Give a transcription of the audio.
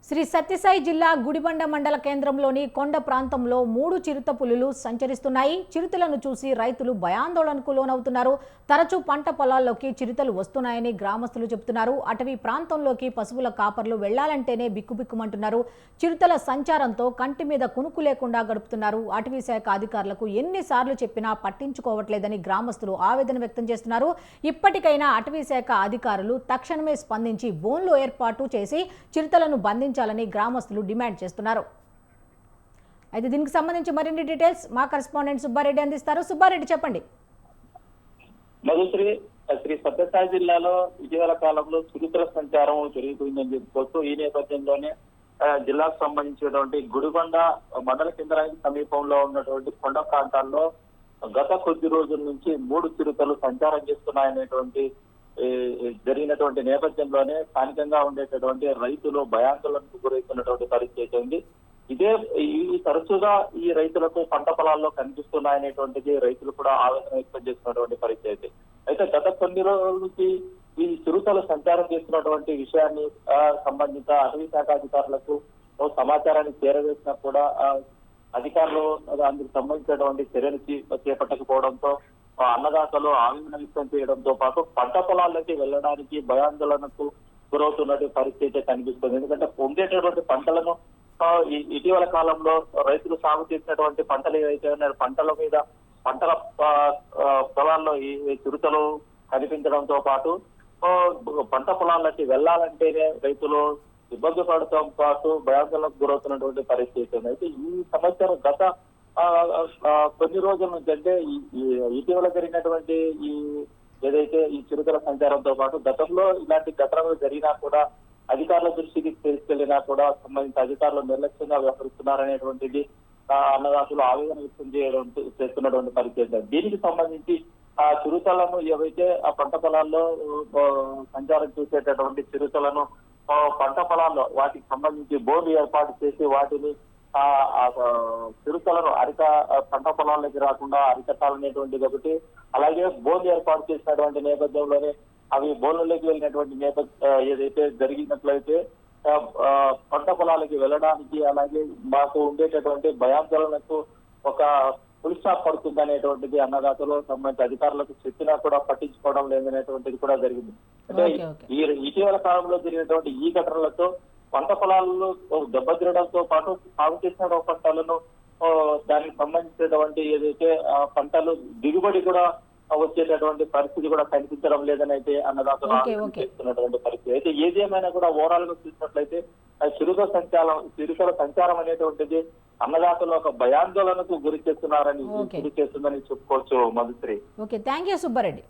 శ్రీ సత్యసాయి జిల్లా గుడిబండ మండల కేంద్రంలోని కొండ ప్రాంతంలో 3 చిరుత పులులు సంచరిస్తున్నాయి. చిరుతలను చూసి రైతులు భయాందోళనకు లోనవుతున్నారు. తరచూ పంట పొలాల్లోకి చిరుతలు వస్తున్నాయని గ్రామస్తులు చెబుతున్నారు. అటవీ ప్రాంతంలోకి పశువుల కాపర్లు వెళ్లాలంటేనే బిక్కుబిక్కుమంటున్నారు. చిరుతల సంచారంతో కంటి మీద కునుకు లేకుండా గడుపుతున్నారు. అటవీ శాఖ అధికారులకు ఎన్నిసార్లు చెప్పినా పట్టించుకోవట్లేదని గ్రామస్తులు ఆవేదన వ్యక్తం చేస్తున్నారు. ఇప్పటికైనా అటవీ శాఖ అధికారులు తక్షణమే స్పందించి బోన్లు ఏర్పాటు చేసి చిరుతలను బంధించాలని గ్రామస్తులు డిమాండ్ చేస్తున్నారు. అయితే దీనికి సంబంధించి మరిన్ని డీటెయిల్స్ మా కరెస్పాండెంట్ సుబ్బారెడ్డి అందిస్తారు. సుబ్బారెడ్డి చెప్పండి. మధుశ్రీ శ్రీ సత్యసాయి జిల్లాలో ఇటీవల కాలంలో చిరుతల సంచారం పెరిగిపోయిందని చెప్పుకోవచ్చు. ఈ నేపథ్యంలోనే జిల్లాకు సంబంధించినటువంటి గుడిబండ మండల కేంద్రానికి సమీపంలో ఉన్నటువంటి కొండ ప్రాంతాల్లో గత కొద్ది రోజుల నుంచి 3 చిరుతలు సంచారం చేస్తున్నాయనేటువంటి జరిగినటువంటి నేపథ్యంలోనే స్థానికంగా ఉండేటటువంటి రైతులు భయాందోళనకు గురవుతున్నటువంటి పరిస్థితి ఉంది. తరచుగా ఈ రైతులకు పంట పొలాల్లో కనిపిస్తున్నాయనేటువంటిది రైతులు కూడా ఆవేదన వ్యక్తం చేస్తున్నటువంటి పరిస్థితి. అయితే గత కొన్ని రోజుల నుంచి ఈ చిరుతలు సంచారం చేస్తున్నటువంటి విషయాన్ని సంబంధిత అటవీ శాఖ అధికారులకు సమాచారాన్ని చేరవేసినా కూడా అధికారులు అందుకు సంబంధించినటువంటి చర్యలు చేపట్టకపోవడంతో అన్నదాతలు ఆవేదన వ్యక్తం చేయడంతో పాటు పంట పొలాల్లోకి వెళ్ళడానికి భయాందోళనకు గురవుతున్నటువంటి పరిస్థితి కనిపిస్తుంది. ఎందుకంటే పొందేటటువంటి పంటలను ఇటీవల కాలంలో రైతులు సాగు చేసినటువంటి పంటలు ఏవైతే ఉన్నాయో పంటల పొలాల్లో ఈ చిరుతలు కనిపించడంతో పాటు పంట పొలాల్లోకి వెళ్ళాలంటేనే రైతులు ఇబ్బంది పడటం పాటు భయాందోళనకు గురవుతున్నటువంటి పరిస్థితి ఉంది. అయితే ఈ సమస్యను గత కొన్ని రోజుల నుంచి అంటే ఇటీవల జరిగినటువంటి ఏదైతే ఈ చిరుతల సంచారంతో పాటు గతంలో ఇలాంటి ఘటనలు జరిగినా కూడా అధికారుల దృష్టికి తీసుకెళ్లినా కూడా సంబంధించిన అధికారులు నిర్లక్ష్యంగా వ్యవహరిస్తున్నారనేటువంటిది అన్నదాతలు ఆవేదన వ్యక్తం చేస్తున్నటువంటి పరిస్థితి. దీనికి సంబంధించి ఆ చిరుతలను ఏవైతే ఆ పంట పొలాల్లో సంచారం చేసేటటువంటి చిరుతలను పంట పొలాల్లో వాటికి సంబంధించి బోర్డు ఏర్పాటు చేసి వాటిని చిరుతలను పంట పొలాల్లోకి రాకుండా అరికట్టాలనేటువంటిది ఒకటి. అలాగే బోర్డు ఏర్పాటు చేసినటువంటి నేపథ్యంలోనే అవి బోన్లలోకి వెళ్ళినటువంటి ఏదైతే జరిగినట్లయితే పంట పొలాలకి వెళ్ళడానికి అలాగే మాకు ఉండేటటువంటి భయాందోళనకు ఒక ఫుల్ స్టాప్ పడుతుంది అనేటువంటిది అన్నదాతలు సంబంధించిన అధికారులకు చెప్పినా కూడా పట్టించుకోవడం లేదనేటువంటిది కూడా జరిగింది. అంటే ఇటీవల కాలంలో జరిగినటువంటి ఈ ఘటనలతో పంట పొలాల్లో దెబ్బతిరడంతో పాటు సాగు చేసిన పంటలను దానికి సంబంధించినటువంటి ఏదైతే పంటలు దిగుబడి కూడా వచ్చేటటువంటి పరిస్థితి కూడా కనిపించడం లేదని అయితే అన్నదాతలు చేస్తున్నటువంటి పరిస్థితి. అయితే ఏదేమైనా కూడా ఓవరాల్ గా చూసినట్లయితే చిరుతల సంచారం అనేటువంటిది అన్నదాతలు ఒక భయాందోళనకు గురి చేస్తున్నారని చెప్పుకోవచ్చు. Madhushree. Okay, thank you Subbareddy.